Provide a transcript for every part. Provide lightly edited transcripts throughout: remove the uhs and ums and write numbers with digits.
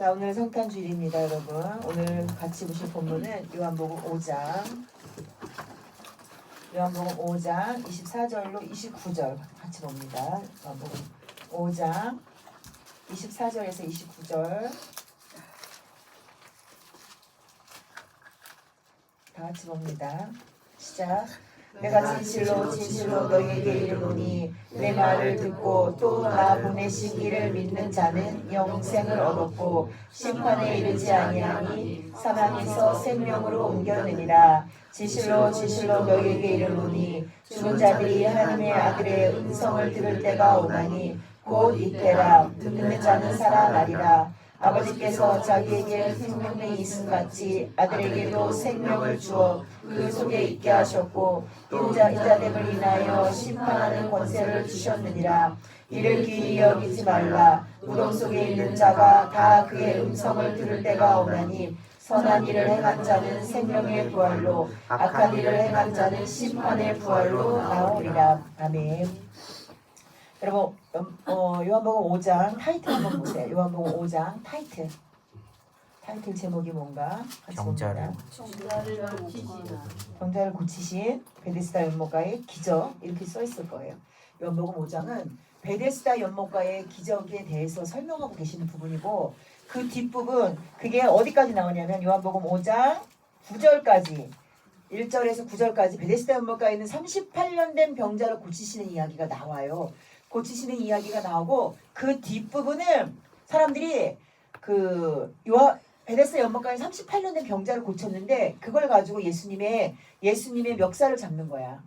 자, 오늘 성탄주일입니다, 여러분. 오늘 같이 보실 본문은 요한복음 5장 24절로 29절 같이 봅니다. 요한복음 5장 24절에서 29절 다 같이 봅니다. 시작. 내가 진실로 너희에게 이르노니 내 말을 듣고 또 나 보내신 이를 믿는 자는 영생을 얻었고 심판에 이르지 아니하니 사망에서 생명으로 옮겨내니라. 진실로 너희에게 이르노니 죽은 자들이 하나님의 아들의 음성을 들을 때가 오나니 곧 이때라. 듣는 자는 살아나리라. 아버지께서 자기에게 생명이 있음 같이 아들에게도 생명을 주어 그 속에 있게 하셨고 인자됨을 인하여 심판하는 권세를 주셨느니라. 이를 귀히 여기지 말라. 무덤 속에 있는 자가 다 그의 음성을 들을 때가 오나니 선한 일을 행한 자는 생명의 부활로 악한 일을 행한 자는 심판의 부활로 나오리라. 아멘. 여러분, 요한복음 5장 타이틀 한번 보세요. 요한복음 5장 타이틀 제목이 뭔가? 병자를 고치신 베데스다 연못가의 기적 이렇게 써 있을 거예요. 요한복음 5장은 베데스다 연못가의 기적에 대해서 설명하고 계시는 부분이고 그 뒷부분 그게 어디까지 나오냐면 요한복음 5장 9절까지 1절에서 9절까지 베데스다 연못가에 있는 38년 된 병자를 고치시는 이야기가 나와요. 고치시는 이야기가 나오고 그 뒷부분은 사람들이 그 베데스다 연못가에 38년 된 병자를 고쳤는데 그걸 가지고 예수님의 멱살을 잡는 거야.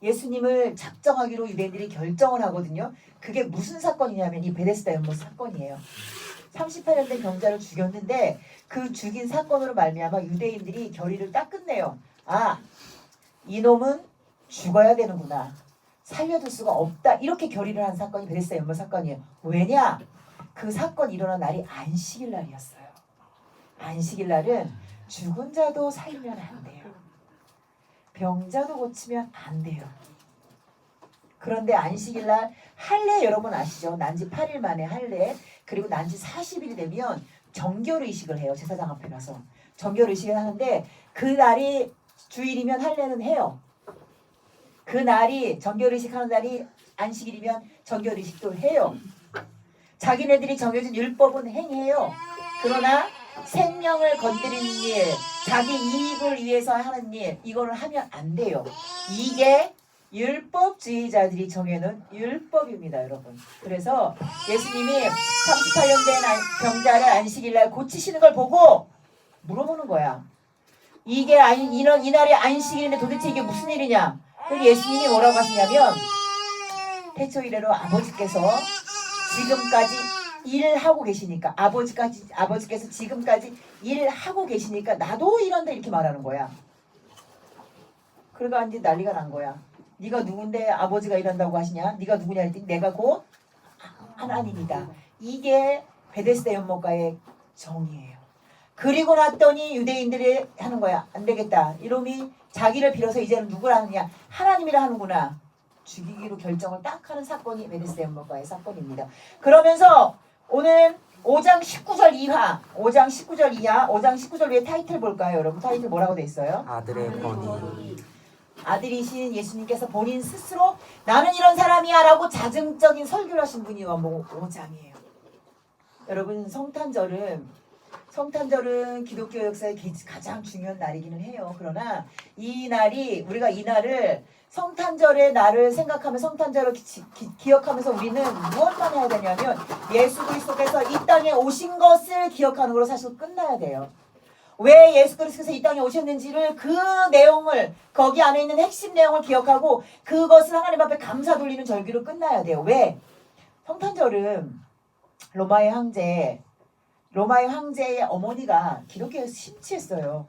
예수님을 작정하기로 유대인들이 결정을 하거든요. 그게 무슨 사건이냐면 이 베데스다 연못 사건이에요. 38년 된 병자를 죽였는데 그 죽인 사건으로 말미암아 유대인들이 결의를 딱 끝내요. 아, 이놈은 죽어야 되는구나. 살려둘 수가 없다. 이렇게 결의를 한 사건이 베데스다 연못 사건이에요. 왜냐? 그 사건이 일어난 날이 안식일 날이었어요. 안식일 날은 죽은 자도 살리면 안 돼요. 병자도 고치면 안 돼요. 그런데 안식일 날 할례 여러분 아시죠? 난지 8일 만에 할례 그리고 난지 40일이 되면 정결의식을 해요. 제사장 앞에 가서 정결의식을 하는데 그 날이 주일이면 할례는 해요. 그 날이 정결의식 하는 날이 안식일이면 정결의식도 해요. 자기네들이 정해준 율법은 행해요. 그러나 생명을 건드리는 일, 자기 이익을 위해서 하는 일, 이거를 하면 안 돼요. 이게 율법주의자들이 정해놓은 율법입니다, 여러분. 그래서 예수님이 38년 된 병자를 안식일날 고치시는 걸 보고 물어보는 거야. 이게 이날이 안식일인데 도대체 이게 무슨 일이냐? 그래서 예수님이 뭐라고 하시냐면 태초 이래로 아버지께서 지금까지 일을 하고 계시니까 아버지께서 지금까지 일을 하고 계시니까 나도 일한다 이렇게 말하는 거야. 그러니까 이제 난리가 난 거야. 네가 누군데 아버지가 일한다고 하시냐? 네가 누구냐 했더니 내가 곧 하나님이다. 이게 베데스다 연못가의 정의예요. 그리고 났더니 유대인들이 하는 거야. 안 되겠다. 이놈이 자기를 빌어서 이제는 누구를 하느냐? 하나님이라 하는구나. 죽이기로 결정을 딱 하는 사건이 베데스다 연못가의 사건입니다. 그러면서 오늘 5장 19절 이하 5장 19절 위에 타이틀 볼까요? 여러분 타이틀 뭐라고 돼 있어요? 아들의 권위. 아들이신 예수님께서 본인 스스로 나는 이런 사람이야 라고 자증적인 설교를 하신 분이 요한복음 5장이에요. 여러분 성탄절은 기독교 역사의 가장 중요한 날이기는 해요. 그러나 우리가 이 날을 성탄절의 날을 생각하며 성탄절을 기억하면서 우리는 무엇만 해야 되냐면 예수 그리스도께서 이 땅에 오신 것을 기억하는 걸로 사실 끝나야 돼요. 왜 예수 그리스도께서 이 땅에 오셨는지를 그 내용을 거기 안에 있는 핵심 내용을 기억하고 그것을 하나님 앞에 감사 돌리는 절기로 끝나야 돼요. 왜? 성탄절은 로마의 황제의 어머니가 기독교에서 심취했어요.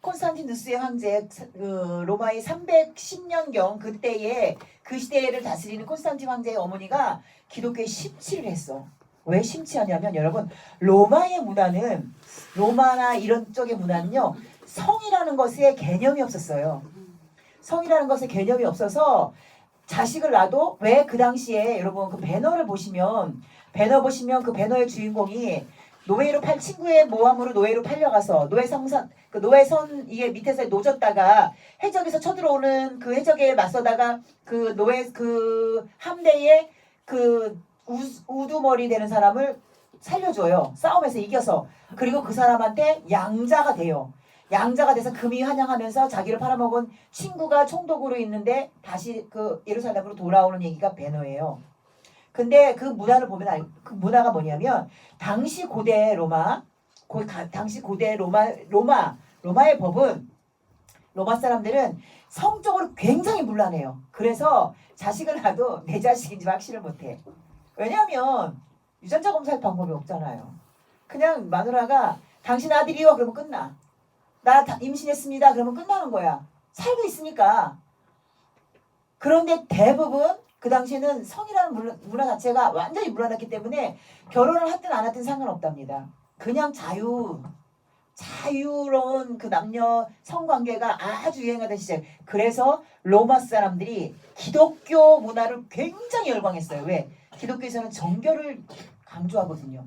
콘스탄티누스의 황제 로마의 310년경 그때에 그 시대를 다스리는 콘스탄틴 황제의 어머니가 기독교에 심취를 했어. 왜 심취하냐면 여러분 로마나 이런 쪽의 문화는요 성이라는 것에 개념이 없었어요. 성이라는 것에 개념이 없어서 자식을 낳아도 왜 그 당시에 여러분 그 배너를 보시면 배너 보시면 그 배너의 주인공이 노예로 팔 친구의 모함으로 노예로 팔려가서 노예선 이게 밑에서 노졌다가 해적에서 쳐들어오는 그 해적에 맞서다가 그 노예 그 함대의 그 우두머리 되는 사람을 살려줘요. 싸움에서 이겨서. 그리고 그 사람한테 양자가 돼요. 양자가 돼서 금이 환영하면서 자기를 팔아먹은 친구가 총독으로 있는데 다시 그 예루살렘으로 돌아오는 얘기가 배너예요. 근데 그 문화를 보면 그 문화가 뭐냐면 당시 고대 당시 고대 로마의 법은 로마 사람들은 성적으로 굉장히 문란해요. 그래서 자식을 낳아도 내 자식인지 확신을 못해. 왜냐하면 유전자 검사할 방법이 없잖아요. 그냥 마누라가 당신 아들이요 그러면 끝나. 나 임신했습니다 그러면 끝나는 거야. 살고 있으니까. 그런데 대부분 그 당시에는 성이라는 문화 자체가 완전히 물러났기 때문에 결혼을 하든 안 하든 상관없답니다. 그냥 자유로운 그 남녀 성관계가 아주 유행하던 시절. 그래서 로마 사람들이 기독교 문화를 굉장히 열광했어요. 왜? 기독교에서는 정결을 강조하거든요.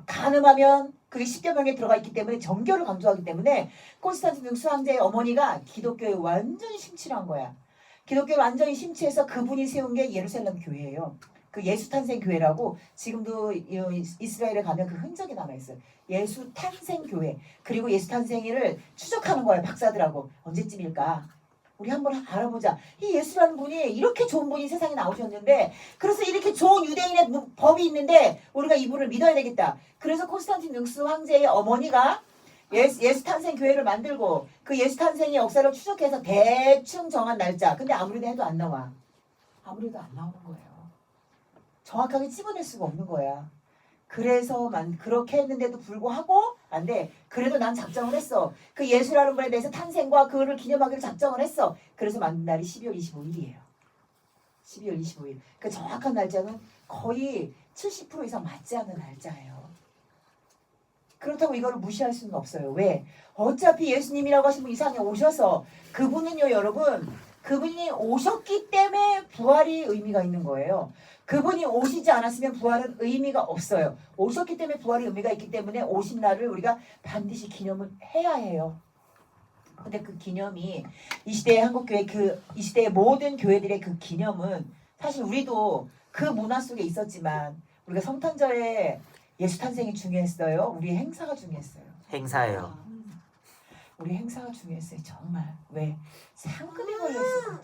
간음하면 그게 십계명에 들어가 있기 때문에 정결을 강조하기 때문에 콘스탄티누스 황제의 어머니가 기독교에 완전히 심취한 거야. 기독교를 완전히 심취해서 그분이 세운 게 예루살렘 교회예요. 그 예수 탄생 교회라고 지금도 이스라엘에 가면 그 흔적이 남아있어요. 예수 탄생 교회. 그리고 예수 탄생일을 추적하는 거예요. 박사들하고. 언제쯤일까? 우리 한번 알아보자. 이 예수라는 분이 이렇게 좋은 분이 세상에 나오셨는데 그래서 이렇게 좋은 유대인의 법이 있는데 우리가 이분을 믿어야 되겠다. 그래서 콘스탄티누스 황제의 어머니가 예수 탄생 교회를 만들고 그 예수 탄생의 역사를 추적해서 대충 정한 날짜. 근데 아무리 해도 안 나와. 아무래도 안 나오는 거예요. 정확하게 찝어낼 수가 없는 거야. 그래서 그렇게 했는데도 불구하고 안 돼. 그래도 난 작정을 했어. 그 예수라는 분에 대해서 탄생과 그거를 기념하기로 작정을 했어. 그래서 만든 날이 12월 25일이에요. 12월 25일. 그 정확한 날짜는 거의 70% 이상 맞지 않는 날짜예요. 그렇다고 이거를 무시할 수는 없어요. 왜? 어차피 예수님이라고 하신 분 이 세상에 오셔서 그분은요 여러분 그분이 오셨기 때문에 부활이 의미가 있는 거예요. 그분이 오시지 않았으면 부활은 의미가 없어요. 오셨기 때문에 부활이 의미가 있기 때문에 오신 날을 우리가 반드시 기념을 해야 해요. 근데 그 기념이 이 시대의 한국교회 이 시대의 모든 교회들의 그 기념은 사실 우리도 그 문화 속에 있었지만 우리가 성탄절에 예수 탄생이 중요했어요. 우리 행사가 중요했어요. 행사예요. 우리 행사가 중요했어요. 정말. 왜? 상금이 걸려 있었거든.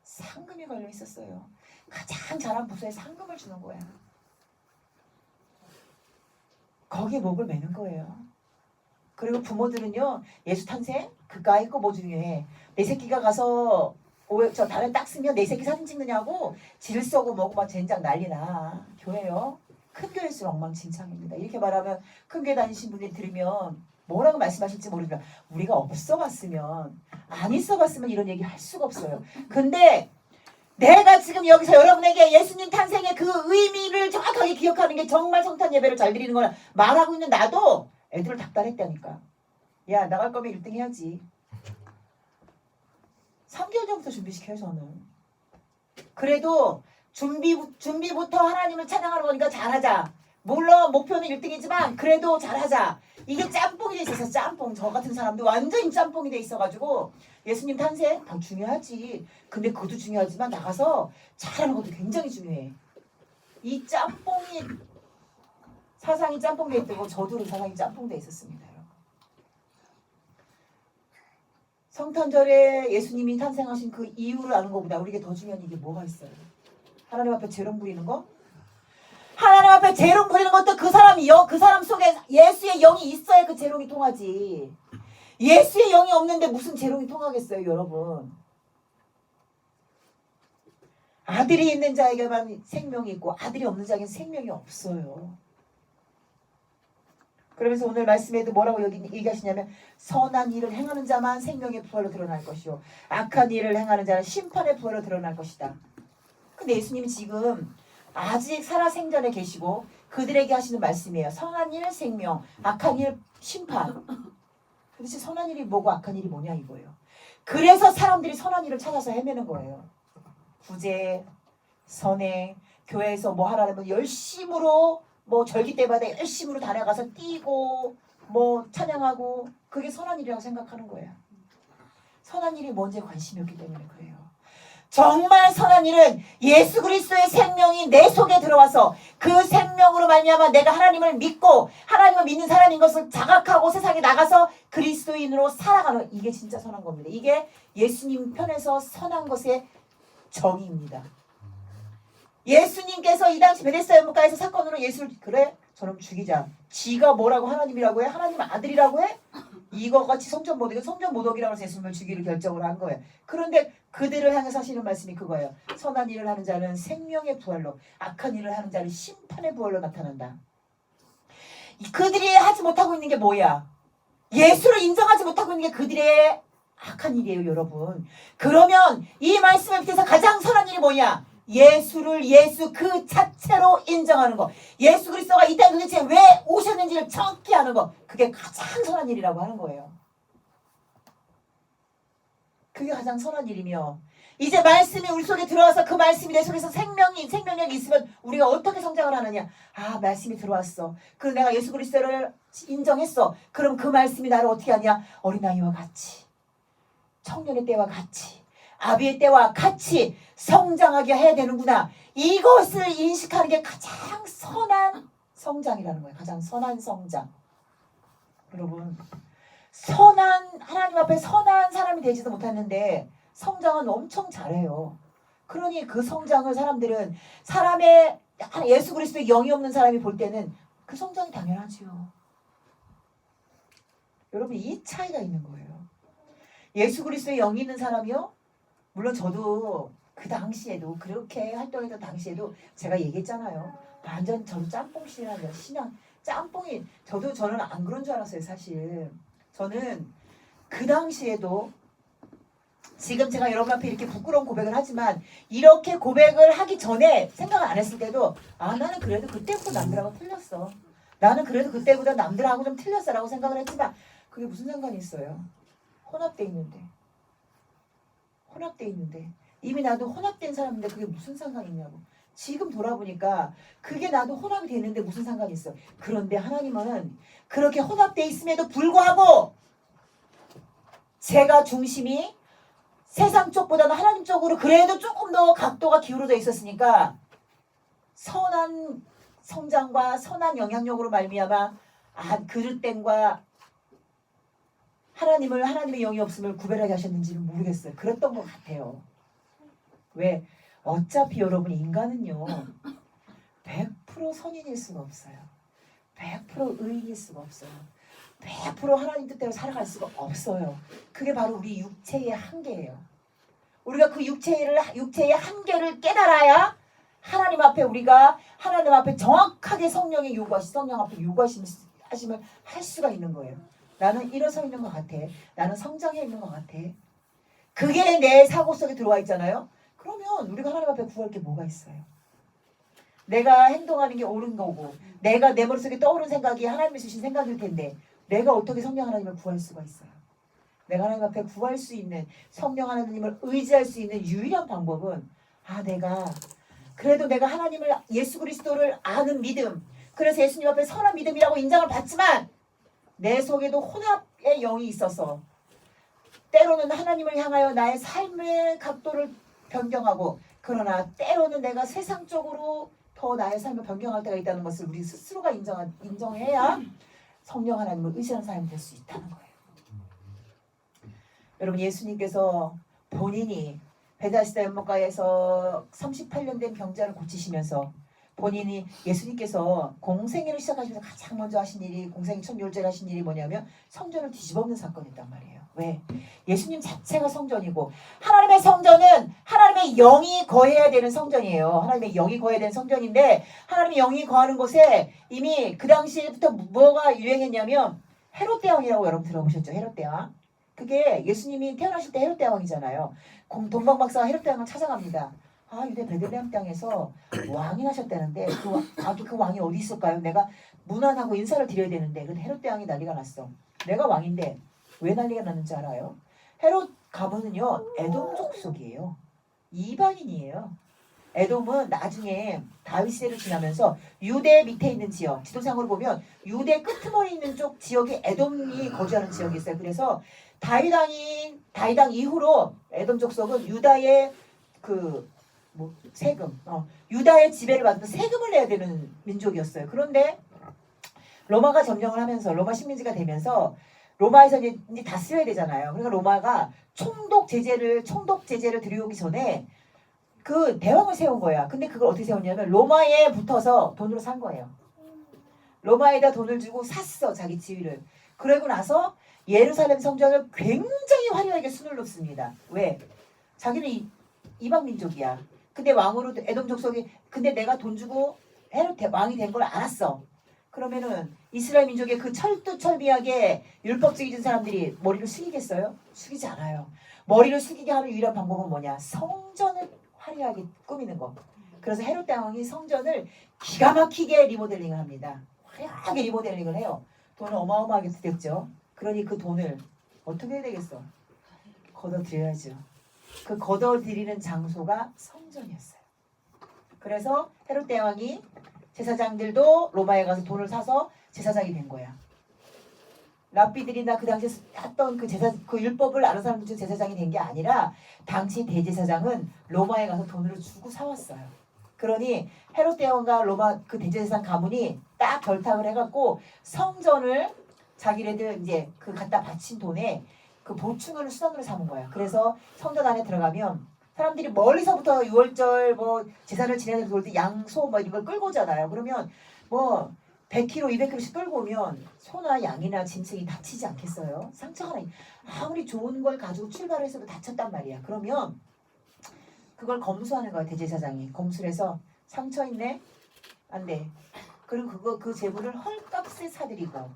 상금이 걸려 있었어요. 가장 잘한 부서에 상금을 주는 거야. 거기에 목을 매는 거예요. 그리고 부모들은요. 예수 탄생? 그까이 거 뭐 중요해. 내 새끼가 가서 저 다른 딱 쓰면 내 새끼 사진 찍느냐고 질 써고 뭐고 막 젠장 난리나. 교회요. 큰 교회일수록 엉망진창입니다. 이렇게 말하면 큰 교회 다니신 분들이 들으면 뭐라고 말씀하실지 모르지만 우리가 없어봤으면 안 있어봤으면 이런 얘기 할 수가 없어요. 근데 내가 지금 여기서 여러분에게 예수님 탄생의 그 의미를 정확하게 기억하는 게 정말 성탄 예배를 잘 드리는 거라 말하고 있는 나도 애들을 닥달했다니까. 야 나갈 거면 1등 해야지. 3개월 전부터 준비시켜요 저는. 그래도 준비부터 하나님을 찬양하는 거니까 잘하자. 물론 목표는 1등이지만 그래도 잘하자. 이게 짬뽕이 돼 있어서 짬뽕. 저 같은 사람도 완전히 짬뽕이 돼 있어가지고 예수님 탄생 더 중요하지. 근데 그것도 중요하지만 나가서 잘하는 것도 굉장히 중요해. 이 짬뽕이 사상이 짬뽕돼 있고 저도 사상이 짬뽕돼 있었습니다. 여러분. 성탄절에 예수님이 탄생하신 그 이유를 아는 것보다 우리에게 더 중요한 이게 뭐가 있어요? 하나님 앞에 재롱 부리는 거? 하나님 앞에 재롱 부리는 것도 그 사람 속에 예수의 영이 있어야 그 재롱이 통하지. 예수의 영이 없는데 무슨 재롱이 통하겠어요, 여러분? 아들이 있는 자에게만 생명이 있고 아들이 없는 자에게는 생명이 없어요. 그러면서 오늘 말씀에도 뭐라고 얘기하시냐면 선한 일을 행하는 자만 생명의 부활로 드러날 것이요 악한 일을 행하는 자는 심판의 부활로 드러날 것이다. 근데 예수님이 지금 아직 살아생전에 계시고 그들에게 하시는 말씀이에요. 선한 일 생명, 악한 일 심판. 도대체 선한 일이 뭐고 악한 일이 뭐냐 이거예요. 그래서 사람들이 선한 일을 찾아서 헤매는 거예요. 구제, 선행, 교회에서 뭐 하라면 열심으로 뭐 절기 때마다 열심으로 다녀가서 뛰고 뭐 찬양하고 그게 선한 일이라고 생각하는 거예요. 선한 일이 뭔지 관심이 없기 때문에 그래요. 정말 선한 일은 예수 그리스도의 생명이 내 속에 들어와서 그 생명으로 말미암아 내가 하나님을 믿고 하나님을 믿는 사람인 것을 자각하고 세상에 나가서 그리스도인으로 살아가는 이게 진짜 선한 겁니다. 이게 예수님 편에서 선한 것의 정의입니다. 예수님께서 이 당시 베데스다 연못가에서 사건으로 예수를 그래? 저놈 죽이자. 지가 뭐라고 하나님이라고 해? 하나님 아들이라고 해? 이거 같이 성전 모독이 성전 모독이라고 해서 예수님을 죽이를 결정을 한 거예요. 그런데 그들을 향해서 하시는 말씀이 그거예요. 선한 일을 하는 자는 생명의 부활로 악한 일을 하는 자는 심판의 부활로 나타난다. 그들이 하지 못하고 있는 게 뭐야? 예수를 인정하지 못하고 있는 게 그들의 악한 일이에요, 여러분. 그러면 이 말씀을 밑에서 가장 선한 일이 뭐냐? 예수를 예수 그 자체로 인정하는 거. 예수 그리스도가 이 땅에 도대체 왜 오셨는지를 정확히 아는 거. 그게 가장 선한 일이라고 하는 거예요. 그게 가장 선한 일이며 이제 말씀이 우리 속에 들어와서 그 말씀이 내 속에서 생명력이 있으면 우리가 어떻게 성장을 하느냐. 아, 말씀이 들어왔어. 그럼 내가 예수 그리스도를 인정했어. 그럼 그 말씀이 나를 어떻게 하냐. 어린아이와 같이 청년의 때와 같이 아비의 때와 같이 성장하게 해야 되는구나. 이것을 인식하는 게 가장 선한 성장이라는 거예요. 가장 선한 성장. 여러분, 선한 하나님 앞에 선한 사람이 되지도 못했는데 성장은 엄청 잘해요. 그러니 그 성장을 사람들은 사람의 예수 그리스도의 영이 없는 사람이 볼 때는 그 성장이 당연하지요. 여러분, 이 차이가 있는 거예요. 예수 그리스도의 영이 있는 사람이요. 물론 저도 그 당시에도 그렇게 활동했던 당시에도 제가 얘기했잖아요. 완전 저도 짬뽕신이라는 신앙 짬뽕이 저는 안 그런 줄 알았어요. 사실 저는 그 당시에도 지금 제가 여러분 앞에 이렇게 부끄러운 고백을 하지만 이렇게 고백을 하기 전에 생각을 안 했을 때도 아 나는 그래도 그때보다 남들하고 틀렸어. 나는 그래도 그때보다 남들하고 좀 틀렸어라고 생각을 했지만 그게 무슨 상관이 있어요. 혼합돼 있는데 이미 나도 혼합된 사람인데 그게 무슨 상관이 있냐고. 지금 돌아보니까 그게 나도 혼합이 되는데 무슨 상관이 있어. 그런데 하나님은 그렇게 혼합돼 있음에도 불구하고 제가 중심이 세상 쪽보다는 하나님 쪽으로 그래도 조금 더 각도가 기울어져 있었으니까 선한 성장과 선한 영향력으로 말미암아 그릇됨과 하나님의 영이 없음을 구별하게 하셨는지는 모르겠어요. 그랬던 것 같아요. 왜? 어차피 여러분 인간은요 100% 선인일 수가 없어요. 100% 의인일 수가 없어요. 100% 하나님 뜻대로 살아갈 수가 없어요. 그게 바로 우리 육체의 한계예요. 우리가 그 육체의 한계를 깨달아야 하나님 앞에 우리가 하나님 앞에 정확하게 성령 앞에 요구하심을 할 수가 있는 거예요. 나는 일어서 있는 것 같아. 나는 성장해 있는 것 같아. 그게 내 사고 속에 들어와 있잖아요. 그러면 우리가 하나님 앞에 구할 게 뭐가 있어요? 내가 행동하는 게 옳은 거고 내가 내 머릿속에 떠오르는 생각이 하나님이 주신 생각일 텐데 내가 어떻게 성령 하나님을 구할 수가 있어요? 내가 하나님 앞에 구할 수 있는 성령 하나님을 의지할 수 있는 유일한 방법은 그래도 내가 하나님을 예수 그리스도를 아는 믿음 그래서 예수님 앞에 선한 믿음이라고 인정을 받지만 내 속에도 혼합의 영이 있어서 때로는 하나님을 향하여 나의 삶의 각도를 변경하고 그러나 때로는 내가 세상적으로 더 나의 삶을 변경할 때가 있다는 것을 우리 스스로가 인정해야 성령 하나님을 의지하는 사람이 될 수 있다는 거예요. 여러분 예수님께서 본인이 베데스다 연못가에서 38년 된 병자를 고치시면서 본인이 예수님께서 공생애를 시작하시면서 가장 먼저 하신 일이 공생애 첫 요절을 하신 일이 뭐냐면 성전을 뒤집어엎는 사건이었단 말이에요. 왜? 예수님 자체가 성전이고 하나님의 성전은 하나님의 영이 거해야 되는 성전이에요. 하나님의 영이 거해야 되는 성전인데 하나님의 영이 거하는 곳에 이미 그 당시부터 뭐가 유행했냐면 헤롯 대왕이라고 여러분 들어보셨죠? 헤롯 대왕. 그게 예수님이 태어나실 때 헤롯 대왕이잖아요. 동방박사가 헤롯 대왕을 찾아갑니다. 유대 베들레헴 땅에서 왕이 나셨다는데 그 왕이 어디 있을까요? 내가 문안하고 인사를 드려야 되는데 근데 헤롯 대왕이 난리가 났어. 내가 왕인데 왜 난리가 났는지 알아요? 헤롯 가문은요 에돔 족속이에요. 이방인이에요. 에돔은 나중에 다윗 시대를 지나면서 유대 밑에 있는 지역, 지도상으로 보면 유대 끄트머리 있는 쪽 지역에 에돔이 거주하는 지역이 있어요. 그래서 다윗왕 이후로 에돔 족속은 유다의 세금, 유다의 지배를 받으면 세금을 내야 되는 민족이었어요. 그런데 로마가 점령을 하면서 로마 식민지가 되면서 로마에서 이제 다 쓰여야 되잖아요. 그러니까 로마가 총독 제재를 들여오기 전에 그 대왕을 세운 거야. 근데 그걸 어떻게 세웠냐면 로마에 붙어서 돈으로 산 거예요. 로마에다 돈을 주고 샀어, 자기 지위를. 그러고 나서 예루살렘 성전을 굉장히 화려하게 수를 놓습니다. 왜? 자기는 이방 민족이야. 근데 왕으로 에돔 족속이, 근데 내가 돈 주고 헤롯 왕이 된 걸 알았어. 그러면은 이스라엘 민족의 그 철두철미하게 율법주의진 사람들이 머리를 숙이겠어요? 숙이지 않아요. 머리를 숙이게 하는 유일한 방법은 뭐냐? 성전을 화려하게 꾸미는 거. 그래서 헤롯 대왕이 성전을 기가 막히게 리모델링을 합니다. 화려하게 리모델링을 해요. 돈을 어마어마하게 들였죠. 그러니 그 돈을 어떻게 해야 되겠어? 걷어들여야죠. 그 걷어들이는 장소가 성전이었어요. 그래서 헤롯 대왕이 제사장들도 로마에 가서 돈을 사서 제사장이 된 거야. 랍비들이나 그 당시에 했던 그 율법을 아는 사람들 중 제사장이 된 게 아니라 당시 대제사장은 로마에 가서 돈을 주고 사왔어요. 그러니 헤롯 대왕과 로마 그 대제사장 가문이 딱 결탁을 해갖고 성전을 자기네들 이제 그 갖다 바친 돈에 그 보충하는 수단으로 삼은 거야. 그래서 성전 안에 들어가면 사람들이 멀리서부터 유월절 제사를 지내는 돌 때 양, 소 이런 걸 끌고 오잖아요. 그러면 100kg, 200kg씩 끌고 오면 소나 양이나 짐승이 다치지 않겠어요? 상처가 아무리 좋은 걸 가지고 출발을 했어도 다쳤단 말이야. 그러면 그걸 검수하는 거야, 대제사장이. 검수를 해서 상처 있네? 안 돼. 그리고 그 재물을 헐값에 사들이고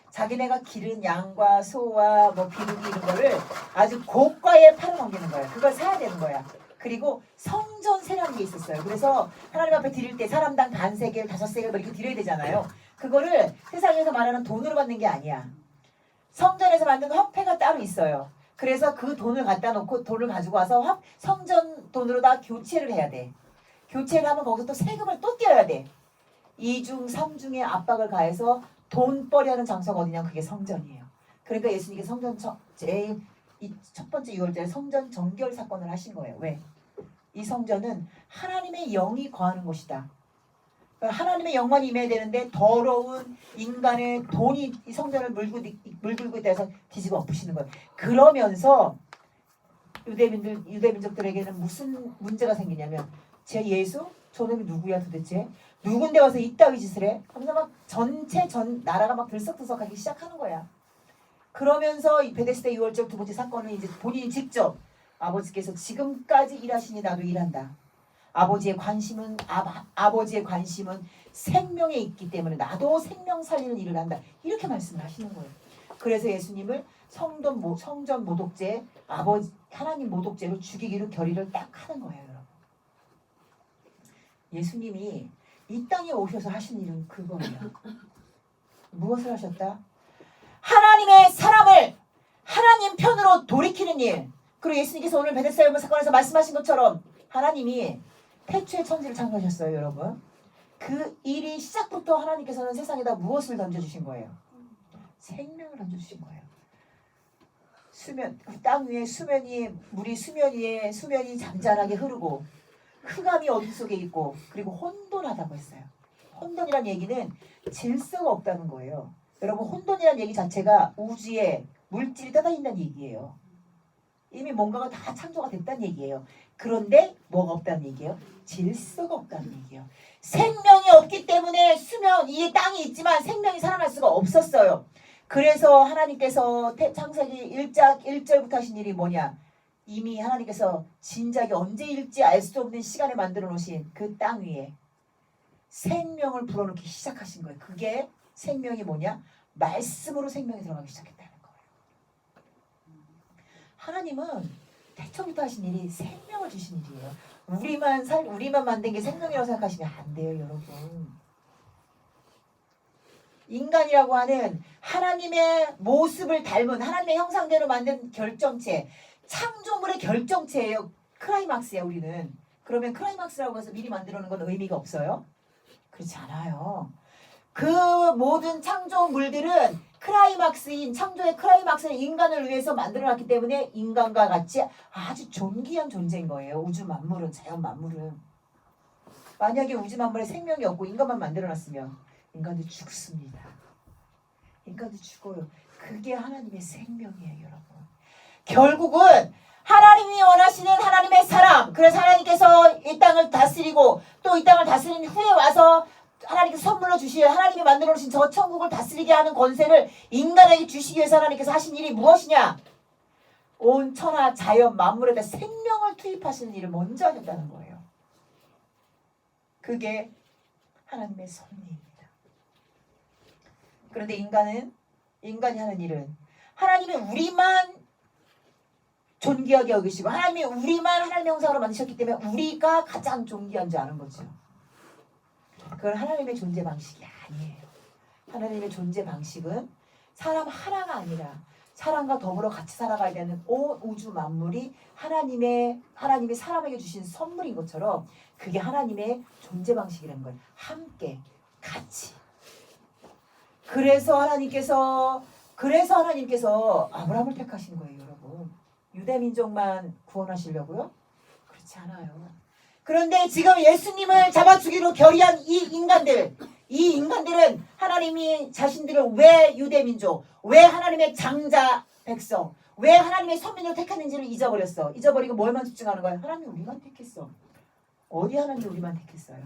자기네가 기른 양과 소와 비둘기 이런 거를 아주 고가에 팔아넘기는 거야. 그걸 사야 되는 거야. 그리고 성전세라는 게 있었어요. 그래서 하나님 앞에 드릴 때 사람당 반세겔, 5세겔 이렇게 드려야 되잖아요. 그거를 세상에서 말하는 돈으로 받는 게 아니야. 성전에서 만든 화폐가 따로 있어요. 그래서 그 돈을 갖다 놓고 돈을 가지고 와서 성전 돈으로 다 교체를 해야 돼. 교체를 하면 거기서 또 세금을 또 떼어야 돼. 2중, 3중의 압박을 가해서 돈벌이 하는 장소가 어디냐? 그게 성전이에요. 그러니까 예수님께서 제일 첫 번째 6월절에 성전 정결 사건을 하신 거예요. 왜? 이 성전은 하나님의 영이 거하는 곳이다. 하나님의 영만이 임해야 되는데 더러운 인간의 돈이 이 성전을 물들고 있다 해서 뒤집어 엎으시는 거예요. 그러면서 유대민족들에게는 무슨 문제가 생기냐면 제 예수? 저놈이 누구야 도대체? 누군데 와서 이따위 짓을 해? 하면서 막 전 나라가 막 들썩들썩하기 시작하는 거야. 그러면서 이 베데스다 6월절 두 번째 사건은 이제 본인이 직접 아버지께서 지금까지 일하시니 나도 일한다. 아버지의 관심은 생명에 있기 때문에 나도 생명 살리는 일을 한다. 이렇게 말씀을 하시는 거예요. 그래서 예수님을 성전 모독죄, 하나님 모독죄로 죽이기로 결의를 딱 하는 거예요, 여러분. 예수님이 이 땅에 오셔서 하신 일은 그거예요. 무엇을 하셨다? 하나님의 사람을 하나님 편으로 돌이키는 일. 그리고 예수님께서 오늘 베데스다 사건에서 말씀하신 것처럼 하나님이 태초에 천지를 창조하셨어요, 여러분. 그 일이 시작부터 하나님께서는 세상에다 무엇을 던져주신 거예요? 생명을 던져주신 거예요. 땅 위에 수면이 잔잔하게 흐르고 흑암이 어둠 속에 있고 그리고 혼돈하다고 했어요. 혼돈이란 얘기는 질서가 없다는 거예요. 여러분, 혼돈이란 얘기 자체가 우주에 물질이 떠다닌다는 얘기예요. 이미 뭔가가 다 창조가 됐다는 얘기예요. 그런데 뭐가 없다는 얘기예요? 질서가 없다는 얘기예요. 생명이 없기 때문에 이 땅이 있지만 생명이 살아날 수가 없었어요. 그래서 하나님께서 창세기 1절부터 하신 일이 뭐냐? 이미 하나님께서 진작에 언제일지 알 수 없는 시간에 만들어 놓으신 그 땅 위에 생명을 불어넣기 시작하신 거예요. 그게 생명이 뭐냐? 말씀으로 생명이 들어가기 시작했다는 거예요. 하나님은 태초부터 하신 일이 생명을 주신 일이에요. 우리만 만든 게 생명이라고 생각하시면 안 돼요, 여러분. 인간이라고 하는 하나님의 모습을 닮은 하나님의 형상대로 만든 결정체, 창조물의 결정체예요. 클라이막스야, 우리는. 그러면 클라이막스라고 해서 미리 만들어 놓은 건 의미가 없어요? 그렇지 않아요. 그 모든 창조물들은 클라이막스인 창조의 클라이막스는 인간을 위해서 만들어놨기 때문에 인간과 같이 아주 존귀한 존재인 거예요. 우주 만물은, 자연 만물은. 만약에 우주 만물에 생명이 없고 인간만 만들어놨으면 인간도 죽습니다. 인간도 죽어요. 그게 하나님의 생명이에요, 여러분. 결국은 하나님이 원하시는 하나님의 사람, 그래서 하나님께서 이 땅을 다스리고 또 이 땅을 다스린 후에 와서 하나님께서 선물로 주실 하나님이 만들어 놓으신 저 천국을 다스리게 하는 권세를 인간에게 주시기 위해서 하나님께서 하신 일이 무엇이냐? 온 천하 자연 만물에다 생명을 투입하시는 일을 먼저 하셨다는 거예요. 그게 하나님의 섭리입니다. 그런데 인간이 하는 일은 하나님이 우리만 존귀하게 여기시고 하나님이 우리만 하나님의 형상으로 만드셨기 때문에 우리가 가장 존귀한 줄 아는 거죠. 그건 하나님의 존재 방식이 아니에요. 하나님의 존재 방식은 사람 하나가 아니라 사람과 더불어 같이 살아가야 되는 온 우주 만물이 하나님이 사람에게 주신 선물인 것처럼 그게 하나님의 존재 방식이라는 거예요. 함께 같이. 그래서 하나님께서 아브라함을 택하신 거예요, 여러분. 유대 민족만 구원하시려고요? 그렇지 않아요. 그런데 지금 예수님을 잡아 죽이로 결의한 이 인간들은 하나님이 자신들을 왜 유대 민족, 왜 하나님의 장자 백성, 왜 하나님의 선민을 택했는지를 잊어버렸어. 잊어버리고 뭘만 집중하는 거야? 하나님이 우리만 택했어. 어디 하나님이 우리만 택했어요?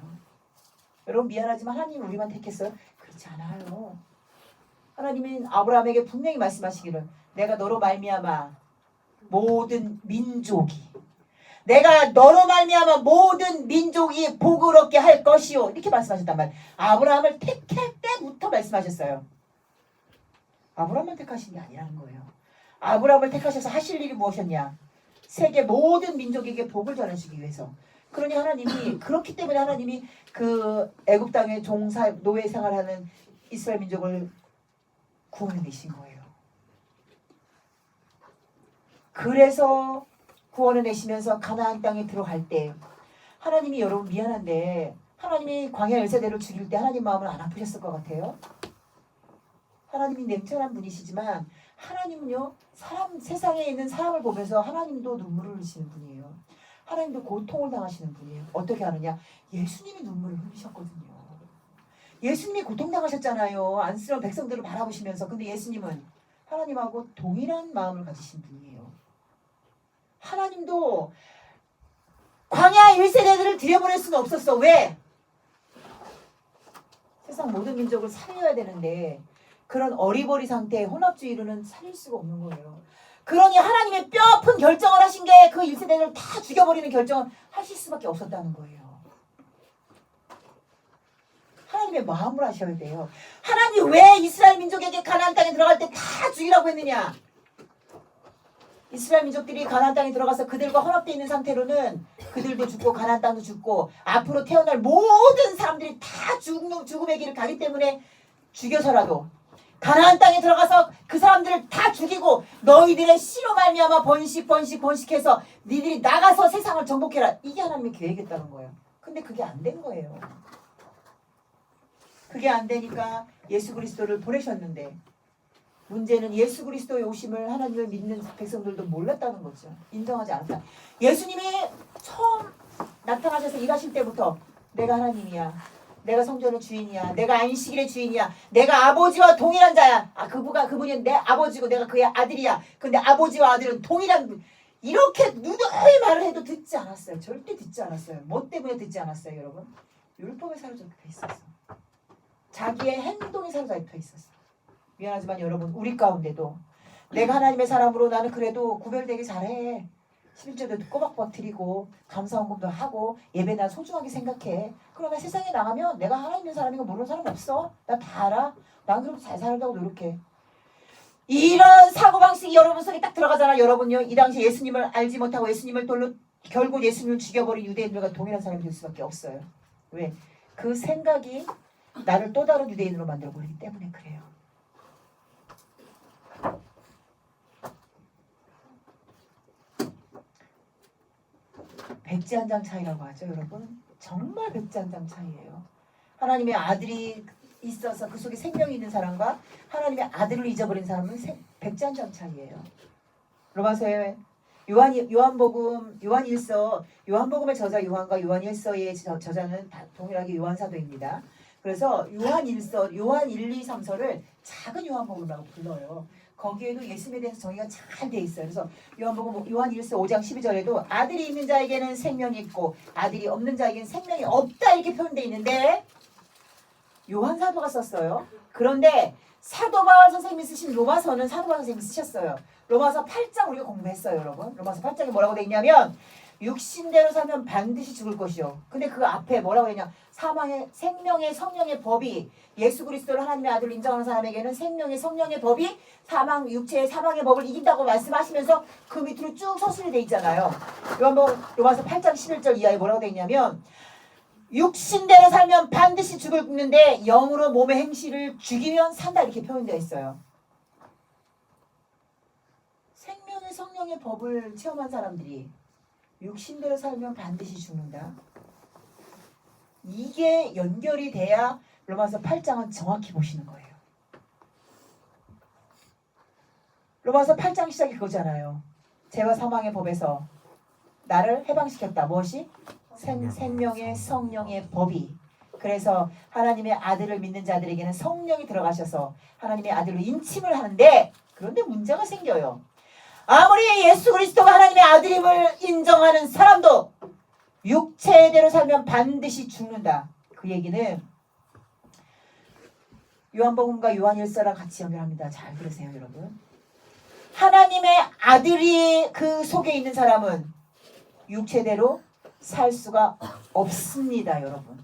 여러분 미안하지만 하나님이 우리만 택했어요? 그렇지 않아요. 하나님은 아브라함에게 분명히 말씀하시기를 내가 너로 말미암아 모든 민족이 내가 너로 말미암아 모든 민족이 복을 얻게 할 것이요 이렇게 말씀하셨단 말이에요. 아브라함을 택할 때부터 말씀하셨어요. 아브라함을 택하신 게 아니라는 거예요. 아브라함을 택하셔서 하실 일이 무엇이었냐? 세계 모든 민족에게 복을 전해주기 위해서. 그러니 하나님이 그렇기 때문에 하나님이 그 애굽 땅에 노예 생활하는 이스라엘 민족을 구원해내신 거예요. 그래서 구원을 내시면서 가나안 땅에 들어갈 때 하나님이 여러분 미안한데 하나님이 광야 1세대를 죽일 때 하나님 마음은 안 아프셨을 것 같아요. 하나님이 냉철한 분이시지만 하나님은요 세상에 있는 사람을 보면서 하나님도 눈물을 흘리시는 분이에요. 하나님도 고통을 당하시는 분이에요. 어떻게 하느냐? 예수님이 눈물을 흘리셨거든요. 예수님이 고통당하셨잖아요. 안쓰러운 백성들을 바라보시면서. 근데 예수님은 하나님하고 동일한 마음을 가지신 분이에요. 하나님도 광야 1세대들을 들여보낼 수는 없었어. 왜? 세상 모든 민족을 살려야 되는데 그런 어리버리 상태의 혼합주의로는 살릴 수가 없는 거예요. 그러니 하나님의 뼈아픈 결정을 하신 게 그 1세대를 다 죽여버리는 결정을 하실 수밖에 없었다는 거예요. 하나님의 마음을 하셔야 돼요. 하나님이 왜 이스라엘 민족에게 가나안 땅에 들어갈 때 다 죽이라고 했느냐? 이스라엘 민족들이 가나안 땅에 들어가서 그들과 혼합되어 있는 상태로는 그들도 죽고 가나안 땅도 죽고 앞으로 태어날 모든 사람들이 다 죽음의 길을 가기 때문에 죽여서라도 가나안 땅에 들어가서 그 사람들을 다 죽이고 너희들의 씨로 말미암아 번식해서 니들이 나가서 세상을 정복해라. 이게 하나님의 계획이었다는 거예요. 근데 그게 안 된 거예요. 그게 안 되니까 예수 그리스도를 보내셨는데 문제는 예수 그리스도의 오심을 하나님을 믿는 백성들도 몰랐다는 거죠. 인정하지 않았다. 예수님이 처음 나타나셔서 일하실 때부터 내가 하나님이야. 내가 성전의 주인이야. 내가 안식일의 주인이야. 내가 아버지와 동일한 자야. 그분이 내 아버지고 내가 그의 아들이야. 근데 아버지와 아들은 동일한 분. 이렇게 누누이 말을 해도 듣지 않았어요. 절대 듣지 않았어요. 뭐 때문에 듣지 않았어요, 여러분? 율법에 사로잡혀 있었어. 자기의 행동에 사로잡혀 있었어. 미안하지만 여러분 우리 가운데도 내가 하나님의 사람으로 나는 그래도 구별되게 잘해. 11절도 꼬박꼬박 드리고 감사헌금도 하고 예배 난 소중하게 생각해. 그러나 세상에 나가면 내가 하나님의 사람인 거 모르는 사람 없어. 나 다 알아. 난 그래도 잘 살려고 노력해. 이런 사고방식이 여러분 속에 딱 들어가잖아. 여러분요. 이 당시 예수님을 알지 못하고 예수님을 돌로 결국 예수님을 죽여버린 유대인들과 동일한 사람이 될 수밖에 없어요. 왜? 그 생각이 나를 또 다른 유대인으로 만들어버리기 때문에 그래요. 백지 한 장 차이라고 하죠, 여러분. 정말 백지 한 장 차이예요. 하나님의 아들이 있어서 그 속에 생명이 있는 사람과 하나님의 아들을 잊어버린 사람은 백지 한 장 차이예요. 로마서에 요한복음, 요한일서, 요한복음의 저자 요한과 요한일서의 저자는 다 동일하게 요한사도입니다. 그래서 요한일서, 요한 1, 2, 3서를 작은 요한복음이라고 불러요. 거기에도 예수님에 대해서 정의가 잘 돼 있어요. 그래서 요한복음 요한일서 5장 12절에도 아들이 있는 자에게는 생명이 있고 아들이 없는 자에게는 생명이 없다 이렇게 표현되어 있는데 요한사도가 썼어요. 그런데 사도 바울 선생님이 쓰신 로마서는 사도 바울 선생님이 쓰셨어요. 로마서 8장 우리가 공부했어요, 여러분. 로마서 8장에 뭐라고 돼 있냐면 육신대로 살면 반드시 죽을 것이요. 근데 그 앞에 뭐라고 되냐? 사망의 생명의 성령의 법이 예수 그리스도를 하나님의 아들로 인정하는 사람에게는 생명의 성령의 법이 사망 육체의 사망의 법을 이긴다고 말씀하시면서 그 밑으로 쭉 서술이 돼 있잖아요. 로마서 8장 11절 이하에 뭐라고 돼 있냐면 육신대로 살면 반드시 죽는데 영으로 몸의 행실을 죽이면 산다 이렇게 표현되어 있어요. 생명의 성령의 법을 체험한 사람들이 육신대로 살면 반드시 죽는다. 이게 연결이 돼야 로마서 8장은 정확히 보시는 거예요. 로마서 8장 시작이 그거잖아요. 죄와 사망의 법에서 나를 해방시켰다. 무엇이? 생명의 성령의 법이. 그래서 하나님의 아들을 믿는 자들에게는 성령이 들어가셔서 하나님의 아들로 인침을 하는데 그런데 문제가 생겨요. 아무리 예수 그리스도가 하나님의 아들임을 인정하는 사람도 육체대로 살면 반드시 죽는다. 그 얘기는 요한복음과 요한일서랑 같이 연결합니다. 잘 들으세요, 여러분. 하나님의 아들이 그 속에 있는 사람은 육체대로 살 수가 없습니다, 여러분.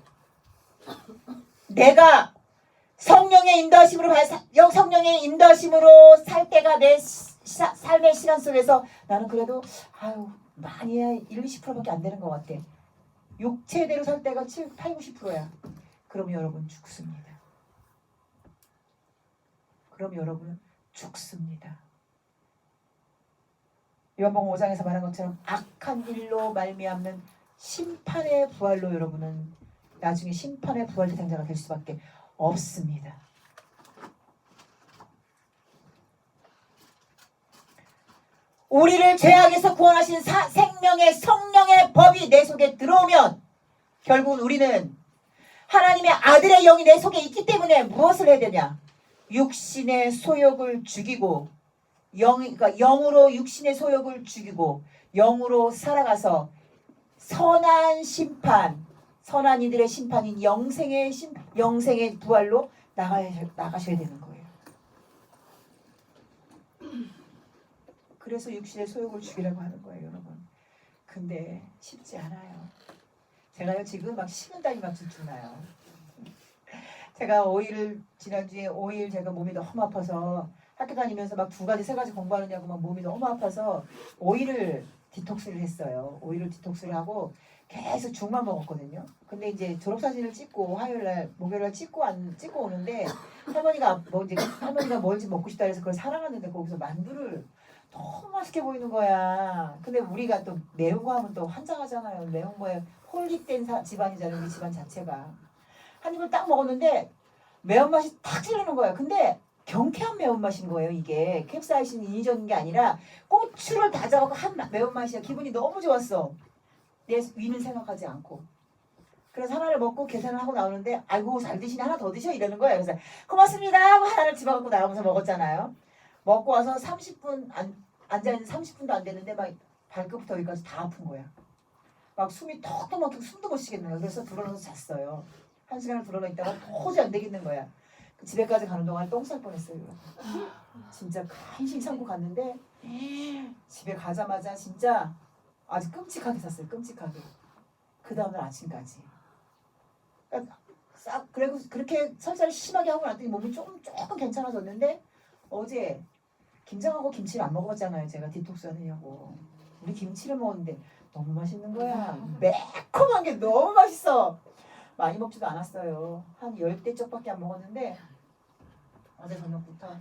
내가 성령의 인도하심으로 살 때가 내 삶의 시간 속에서 나는 그래도 많이 해야 1, 20%밖에 안 되는 것 같아. 육체대로 살 때가 8, 90%야. 그럼 여러분 죽습니다. 그럼 여러분 죽습니다. 요한복음 5장에서 말한 것처럼 악한 일로 말미암는 심판의 부활로 여러분은 나중에 심판의 부활 대상자가 될 수밖에 없습니다. 우리를 죄악에서 구원하신 생명의 성령의 법이 내 속에 들어오면 결국은 우리는 하나님의 아들의 영이 내 속에 있기 때문에 무엇을 해야 되냐? 육신의 소욕을 죽이고 그러니까 영으로 육신의 소욕을 죽이고 영으로 살아가서 선한 심판, 선한 이들의 심판인 영생의 부활로 나가셔야 되는 거예요. 그래서 육신의 소욕을 죽이라고 하는 거예요, 여러분. 근데 쉽지 않아요. 제가요 지금 막 식은땀이 막 줄줄 나요. 제가 지난주에 5일 제가 몸이 너무 아파서 학교 다니면서 막 2가지 3가지 공부하느냐고 막 몸이 너무 아파서 5일을 디톡스를 했어요. 5일을 디톡스를 하고 계속 죽만 먹었거든요. 근데 이제 졸업사진을 찍고 화요일날 목요일날 찍고 오는데 할머니가 뭘지 먹고 싶다 해서 그걸 사랑하는데 거기서 만두를 너무 맛있게 보이는 거야. 근데 우리가 또 매운 거 하면 또 환장하잖아요. 매운 거에 홀릭된 집안이잖아요. 우리 집안 자체가. 한 입을 딱 먹었는데 매운맛이 탁 찌르는 거예요. 근데 경쾌한 매운맛인 거예요. 이게 캡사이신 인위적인 게 아니라 고추를 다져갖고 한 매운맛이야. 기분이 너무 좋았어. 내 위는 생각하지 않고. 그래서 하나를 먹고 계산을 하고 나오는데 아이고 잘 드시네 하나 더 드셔 이러는 거예요. 그래서 고맙습니다 하고 하나를 집어갖고 나가면서 먹었잖아요. 먹고 와서 30분 앉아있는 30분도 안 됐는데 막 발끝부터 여기까지 다 아픈 거야. 막 숨이 턱턱 막히고 숨도 못 쉬겠는 거야. 그래서 불어넣어서 잤어요. 1시간을 불어넣어 있다가 도저히 안 되겠는 거야. 그 집에까지 가는 동안 똥 쌀 뻔했어요. 진짜 간신히 참고 갔는데 집에 가자마자 진짜 아주 끔찍하게 잤어요. 끔찍하게. 그 다음날 아침까지. 그러니까 그리고 그렇게 설사를 심하게 하고 났더니 몸이 조금 괜찮아졌는데 어제 김장하고 김치를 안 먹었잖아요. 제가 디톡스 하느냐고. 우리 김치를 먹었는데 너무 맛있는 거야. 매콤한 게 너무 맛있어. 많이 먹지도 않았어요. 한 10대 쪽밖에 안 먹었는데 어제 저녁부터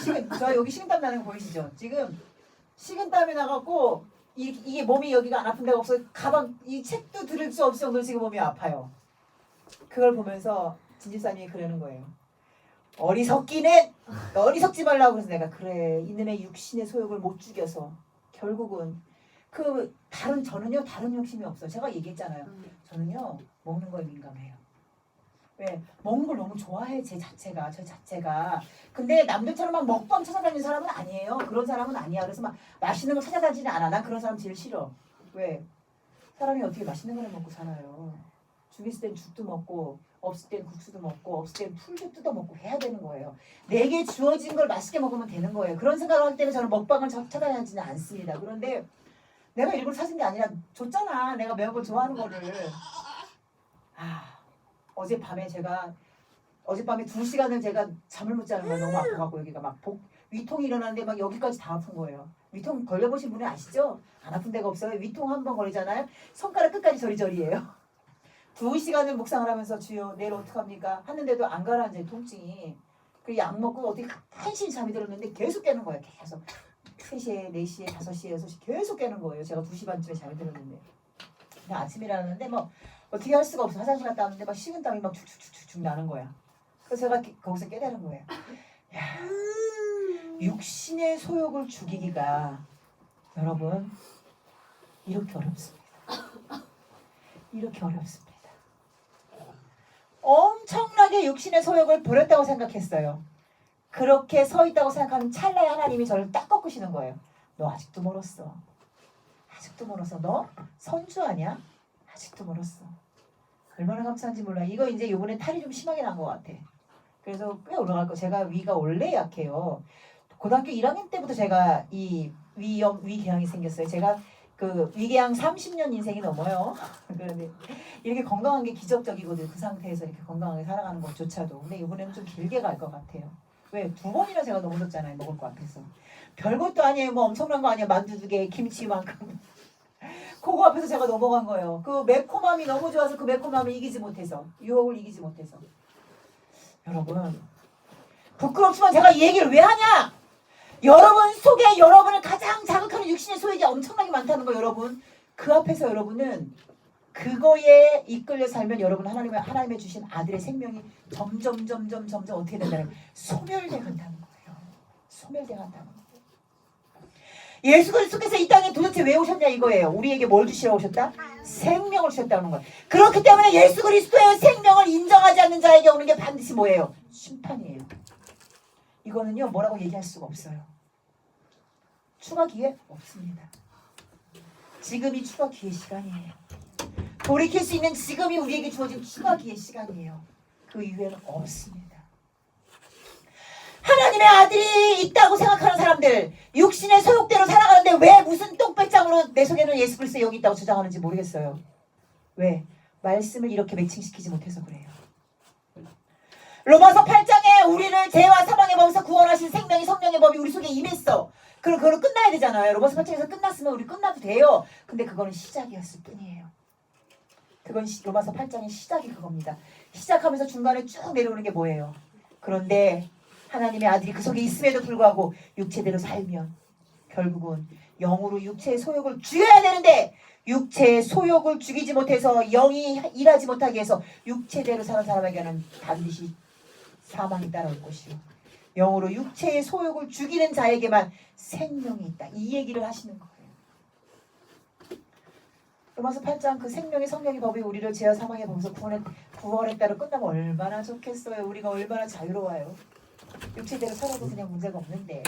지금 저 여기 식은땀 나는 거 보이시죠? 지금 식은땀이 나갖고 이게 몸이 여기가 안 아픈 데가 없어요. 가방 이 책도 들을 수 없을 정도로 지금 몸이 아파요. 그걸 보면서 진집사님이 그러는 거예요. 어리석기는 어리석지 말라고 그래서 내가 그래 이놈의 육신의 소욕을 못 죽여서 결국은 그 저는요 다른 욕심이 없어요. 제가 얘기했잖아요. 저는요 먹는 거에 민감해요. 왜 먹는 걸 너무 좋아해 저 자체가. 근데 남들처럼 막 먹방 찾아다니는 사람은 아니에요. 그런 사람은 아니야. 그래서 막 맛있는 걸 찾아다니지는 않아. 난 그런 사람 제일 싫어. 왜 사람이 어떻게 맛있는 걸 먹고 살아요. 죽 있을 땐 죽도 먹고 없을 땐 국수도 먹고 없을 땐 풀도 뜯어 먹고 해야 되는 거예요. 내게 주어진 걸 맛있게 먹으면 되는 거예요. 그런 생각을 하기 때문에 저는 먹방을 찾아다니지는 않습니다. 그런데 내가 일부러 사준 게 아니라 줬잖아. 내가 매운 걸 좋아하는 거를. 어젯밤에 2시간을 제가 잠을 못 자는 거예요. 너무 아파갖고 여기가 막 위통이 일어나는데 막 여기까지 다 아픈 거예요. 위통 걸려보신 분이 아시죠? 안 아픈 데가 없어요. 위통 한 번 걸리잖아요. 손가락 끝까지 저리저리해요. 2시간을 묵상을 하면서 주여 내일 어떡합니까? 하는데도 안 가라앉아요. 통증이. 그 약 먹고 어떻게 한신 잠이 들었는데 계속 깨는 거예요. 계속. 3시에 4시에 5시에 6시 계속 깨는 거예요. 제가 2시 반쯤에 잠이 들었는데. 그냥 아침에 일어났는데 뭐 어떻게 할 수가 없어. 화장실 갔다 왔는데 막 식은땀이 막 축축축축 나는 거야. 그래서 제가 거기서 깨달은 거예요. 야, 육신의 소욕을 죽이기가 여러분 이렇게 어렵습니다. 이렇게 어렵습니다. 엄청나게 육신의 소욕을 버렸다고 생각했어요. 그렇게 서 있다고 생각하는 찰나에 하나님이 저를 딱 꺾으시는 거예요. 너 아직도 멀었어. 아직도 멀었어. 너 선주 아니야? 아직도 멀었어. 얼마나 감사한지 몰라. 이거 이제 이번에 탈이 좀 심하게 난 것 같아. 그래서 꽤 올라갈 거. 제가 위가 원래 약해요. 고등학교 1학년 때부터 제가 이 위궤양이 생겼어요. 제가 그 위궤양 30년 인생이 넘어요. 그런데 이렇게 건강한 게 기적적이거든요. 그 상태에서 이렇게 건강하게 살아가는 것조차도. 근데 이번에는 좀 길게 갈 것 같아요. 왜? 2번이나 제가 넘어졌잖아요. 먹을 거 앞에서. 별것도 아니에요. 뭐 엄청난 거 아니에요. 만두 2개, 김치만큼. 그거 앞에서 제가 넘어간 거예요. 그 매콤함이 너무 좋아서 그 매콤함을 이기지 못해서. 유혹을 이기지 못해서. 여러분. 부끄럽지만 제가 이 얘기를 왜 하냐? 여러분 속에 여러분을 가장 자극하는 육신의 소욕이 엄청나게 많다는 거 여러분. 그 앞에서 여러분은 그거에 이끌려 살면 여러분 하나님의 주신 아들의 생명이 점점 어떻게 된다는 거예요? 소멸돼 간다는 거예요. 소멸돼 간다는 거예요. 예수 그리스도께서 이 땅에 도대체 왜 오셨냐 이거예요. 우리에게 뭘 주시러 오셨다? 생명을 주셨다는 거예요. 그렇기 때문에 예수 그리스도의 생명을 인정하지 않는 자에게 오는 게 반드시 뭐예요? 심판이에요. 이거는요 뭐라고 얘기할 수가 없어요. 추가 기회 없습니다. 지금이 추가 기회 시간이에요. 돌이킬 수 있는 지금이 우리에게 주어진 추가 기회 시간이에요. 그 이후에는 없습니다. 하나님의 아들이 있다고 생각하는 사람들, 육신의 소욕대로 살아가는데 왜 무슨 똥배짱으로 내 속에는 예수 그리스도 여기 있다고 주장하는지 모르겠어요. 왜? 말씀을 이렇게 매칭시키지 못해서 그래요. 로마서 8장에 우리를 죄와 사망의 법에서 구원하신 생명이 성령의 법이 우리 속에 임했어. 그럼 그걸로 끝나야 되잖아요. 로마서 8장에서 끝났으면 우리 끝나도 돼요. 근데 그거는 시작이었을 뿐이에요. 그건 로마서 8장의 시작이 그겁니다. 시작하면서 중간에 쭉 내려오는 게 뭐예요? 그런데 하나님의 아들이 그 속에 있음에도 불구하고 육체대로 살면 결국은 영으로 육체의 소욕을 죽여야 되는데 육체의 소욕을 죽이지 못해서 영이 일하지 못하게 해서 육체대로 사는 사람에게는 반드시 사망이 따라올 것이요. 영으로 육체의 소욕을 죽이는 자에게만 생명이 있다. 이 얘기를 하시는 거예요. 로마서 8장 그 생명의 성령의 법이 우리를 죄와 사망의 법에서 구원했다로 끝나면 얼마나 좋겠어요. 우리가 얼마나 자유로워요. 육체대로 살아도 그냥 문제가 없는데.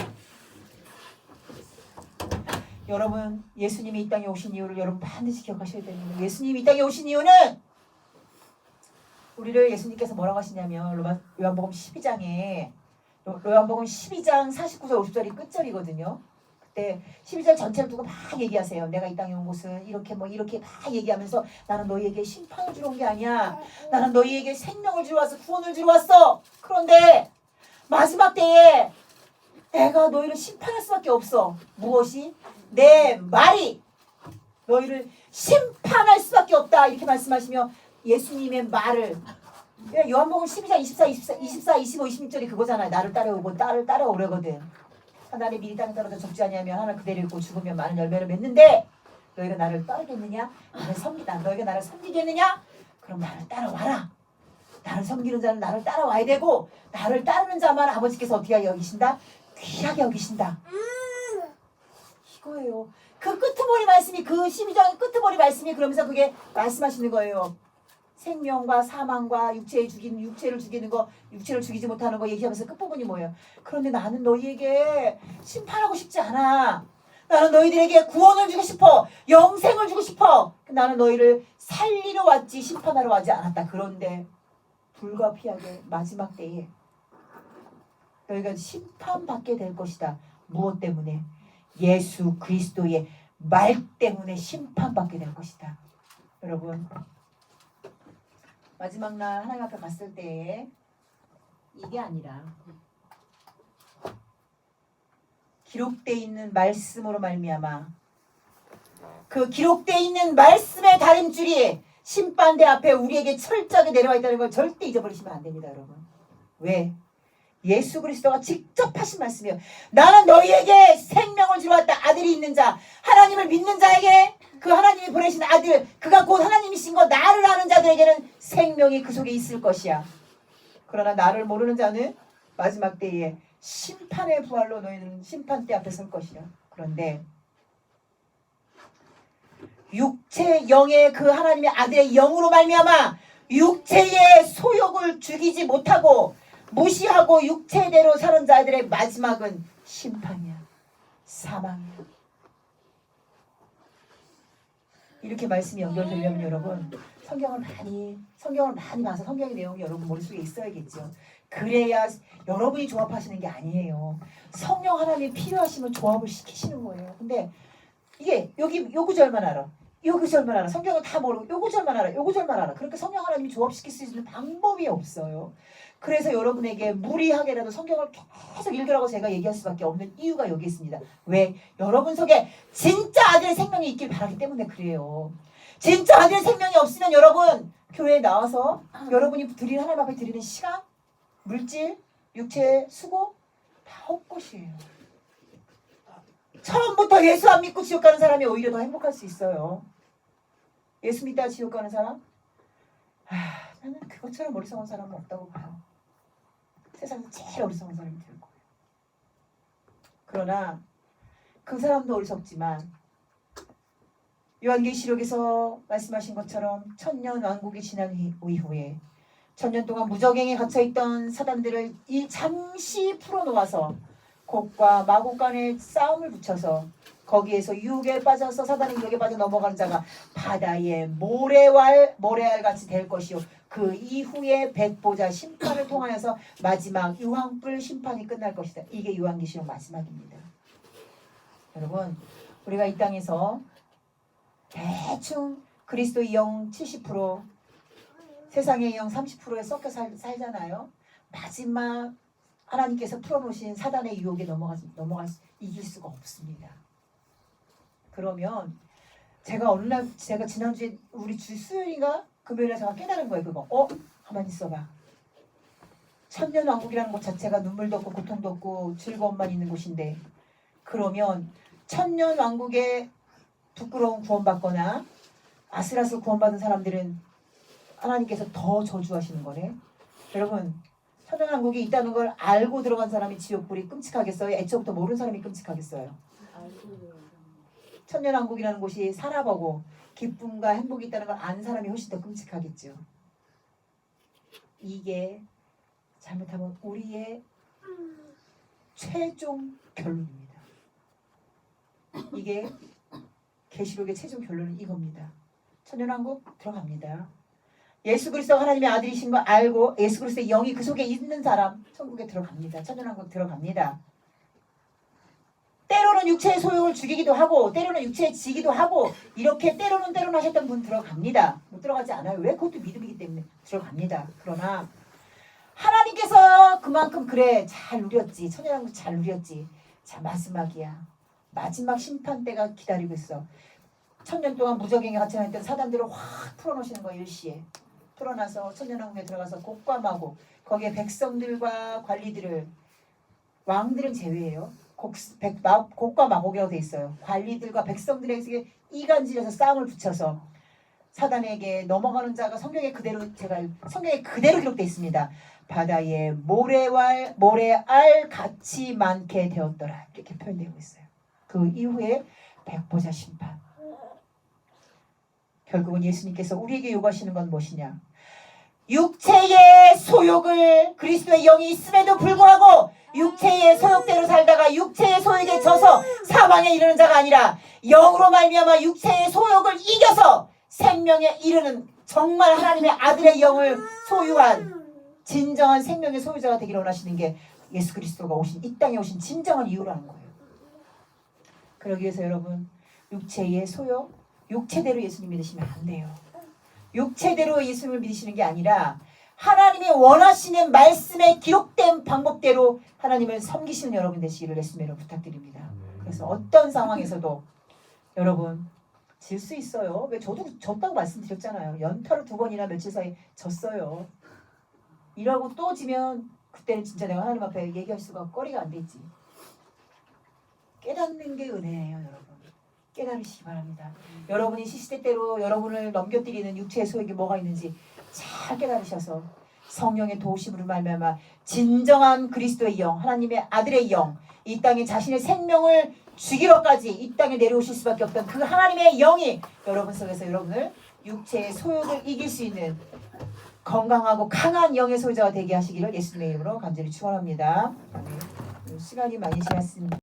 여러분 예수님이 이 땅에 오신 이유를 여러분 반드시 기억하셔야 됩니다. 예수님이 이 땅에 오신 이유는 우리를 예수님께서 뭐라고 하시냐면 요한복음 12장 49절 50절이 끝절이거든요. 그때 12절 전체를 두고 막 얘기하세요. 내가 이 땅에 온 곳은 이렇게 막 얘기하면서 나는 너희에게 심판을 주러 온 게 아니야. 나는 너희에게 생명을 주러 왔어. 구원을 주러 왔어. 그런데 마지막 때에 내가 너희를 심판할 수밖에 없어. 무엇이? 내 말이 너희를 심판할 수밖에 없다. 이렇게 말씀하시며 예수님의 말을 요한복음 12장 24, 25, 26절이 그거잖아요. 나를 따라오고 나를 따라오려거든. 하나님 미리 땅에 떨어져 적지 아니하면 하나 그대로 있고 죽으면 많은 열매를 맺는데 너희가 나를 따르겠느냐? 너희가 나를 섬기겠느냐? 그럼 나를 따라와라. 나를 섬기는 자는 나를 따라와야 되고 나를 따르는 자만 아버지께서 어떻게 여기신다? 귀하게 여기신다. 이거예요. 그 끄트머리 말씀이 그 12장의 끄트머리 말씀이 그러면서 그게 말씀하시는 거예요. 생명과 사망과 육체를 죽이는 거, 육체를 죽이지 못하는 거 얘기하면서 끝부분이 뭐예요? 그런데 나는 너희에게 심판하고 싶지 않아. 나는 너희들에게 구원을 주고 싶어. 영생을 주고 싶어. 나는 너희를 살리러 왔지 심판하러 하지 않았다. 그런데 불가피하게 마지막 때에 너희가 심판받게 될 것이다. 무엇 때문에? 예수 그리스도의 말 때문에 심판받게 될 것이다. 여러분, 마지막 날 하나님 앞에 갔을 때에 이게 아니라 기록되어 있는 말씀으로 말미암아 그 기록되어 있는 말씀의 다림줄이 심판대 앞에 우리에게 철저하게 내려와 있다는 걸 절대 잊어버리시면 안 됩니다. 여러분. 왜? 예수 그리스도가 직접 하신 말씀이에요. 나는 너희에게 생명을 주러 왔다. 아들이 있는 자, 하나님을 믿는 자에게 그 하나님이 보내신 아들, 그가 곧 하나님이신 거 나를 아는 자들에게는 생명이 그 속에 있을 것이야. 그러나 나를 모르는 자는 마지막 때에 심판의 부활로 너희는 심판대 앞에 설 것이야. 그런데 육체 영의 그 하나님의 아들의 영으로 말미암아 육체의 소욕을 죽이지 못하고 무시하고 육체대로 사는 자들의 마지막은 심판이야. 사망이야. 이렇게 말씀이 연결되려면 여러분 성경을 많이 봐서 성경의 내용이 여러분 머릿속에 있어야겠죠. 그래야 여러분이 조합하시는 게 아니에요. 성령 하나님이 필요하시면 조합을 시키시는 거예요. 근데 이게 여기 요 구절만 알아. 요 구절만 알아. 성경은 다 모르고 요 구절만 알아. 요 구절만 알아. 그러니까 성령 하나님이 조합시킬 수 있는 방법이 없어요. 그래서 여러분에게 무리하게라도 성경을 계속 읽으라고 제가 얘기할 수밖에 없는 이유가 여기 있습니다. 왜? 여러분 속에 진짜 아들의 생명이 있길 바라기 때문에 그래요. 진짜 아들의 생명이 없으면 여러분 교회에 나와서 여러분이 하나님 앞에 드리는 시간, 물질, 육체의 수고 다 헛것이에요. 처음부터 예수 안 믿고 지옥 가는 사람이 오히려 더 행복할 수 있어요. 예수 믿다가 지옥 가는 사람? 나는 그것처럼 어리석은 사람은 없다고 봐요. 세상에서 제일 어리석은 사람이 될 거예요. 그러나 그 사람도 어리석지만 요한계시록에서 말씀하신 것처럼 천년 왕국이 지난 이후에 천년 동안 무적행에 갇혀있던 사단들을 잠시 풀어놓아서 곡과 마곡 간의 싸움을 붙여서 거기에서 유혹에 빠져서 사단의 유혹에 빠져 넘어가는 자가 바다의 모래알 같이 될 것이요 그 이후에 백보자 심판을 통하여서 마지막 유황불 심판이 끝날 것이다. 이게 요한계시록 마지막입니다. 여러분 우리가 이 땅에서 대충 그리스도의 영 70% 세상의 영 30%에 섞여 살잖아요. 마지막 하나님께서 풀어놓으신 사단의 유혹에 이길 수가 없습니다. 그러면 제가 어느 날 제가 지난주에 우리 주 수요일인가 금요일에 제가 깨달은 거예요. 그거 가만히 있어봐. 천년왕국이라는 것 자체가 눈물도 없고 고통도 없고 즐거움만 있는 곳인데 그러면 천년왕국에 부끄러운 구원받거나 아슬아슬 구원받은 사람들은 하나님께서 더 저주하시는 거네. 여러분 천년왕국이 있다는 걸 알고 들어간 사람이 지옥불이 끔찍하겠어요? 애초부터 모르는 사람이 끔찍하겠어요? 천년왕국이라는 곳이 살아보고 기쁨과 행복이 있다는 걸 아는 사람이 훨씬 더 끔찍하겠죠. 이게 잘못하면 우리의 최종 결론입니다. 이게 계시록의 최종 결론은 이겁니다. 천년왕국 들어갑니다. 예수 그리스도가 하나님의 아들이신 거 알고 예수 그리스도의 영이 그 속에 있는 사람 천국에 들어갑니다. 천년왕국 들어갑니다. 때로는 육체의 소욕을 죽이기도 하고 때로는 육체에 지기도 하고 이렇게 때로는 하셨던 분 들어갑니다. 못 들어가지 않아요. 왜? 그것도 믿음이기 때문에 들어갑니다. 그러나 하나님께서 그만큼 그래 잘 누렸지. 천년왕국 잘 누렸지. 자 마지막이야. 마지막 심판 때가 기다리고 있어. 천년 동안 무적행에 갇혀있던 사단들을 확 풀어놓으시는 거예요. 일시에. 풀어놔서 천년왕국에 들어가서 곡과 마곡 거기에 백성들과 관리들을 왕들은 제외예요. 곡과 마곡이라고 돼 있어요. 관리들과 백성들에게 이간질해서 싸움을 붙여서 사단에게 넘어가는 자가 성경에 그대로 기록돼 있습니다. 바다에 모래알 같이 많게 되었더라. 이렇게 표현되고 있어요. 그 이후에 백보자 심판. 결국은 예수님께서 우리에게 요구하시는 건 무엇이냐? 육체의 소욕을 그리스도의 영이 있음에도 불구하고 육체의 소욕대로 살다가 육체의 소욕에 져서 사망에 이르는 자가 아니라 영으로 말미암아 육체의 소욕을 이겨서 생명에 이르는 정말 하나님의 아들의 영을 소유한 진정한 생명의 소유자가 되기를 원하시는 게 예수 그리스도가 오신 이 땅에 오신 진정한 이유라는 거예요. 그러기 위해서 여러분 육체의 소욕, 육체대로 예수님 믿으시면 안 돼요. 육체대로 예수님을 믿으시는 게 아니라 하나님이 원하시는 말씀에 기록된 방법대로 하나님을 섬기시는 여러분 되시기를 예수님으로 부탁드립니다. 그래서 어떤 상황에서도 여러분 질 수 있어요. 왜 저도 졌다고 말씀드렸잖아요. 연타를 2번이나 며칠 사이 졌어요. 이라고 또 지면 그때는 진짜 내가 하나님 앞에 얘기할 수가 거리가 안 되지. 깨닫는 게 은혜예요, 여러분. 깨달으시기 바랍니다. 여러분이 시시때때로 여러분을 넘겨뜨리는 육체의 소욕이 뭐가 있는지 잘 깨달으셔서 성령의 도우심으로 말미암아 진정한 그리스도의 영, 하나님의 아들의 영, 이 땅에 자신의 생명을 주기로까지 이 땅에 내려오실 수밖에 없던 그 하나님의 영이 여러분 속에서 여러분을 육체의 소욕을 이길 수 있는 건강하고 강한 영의 소유자가 되게 하시기를 예수님의 이름으로 간절히 축원합니다. 시간이 많이 지났습니다.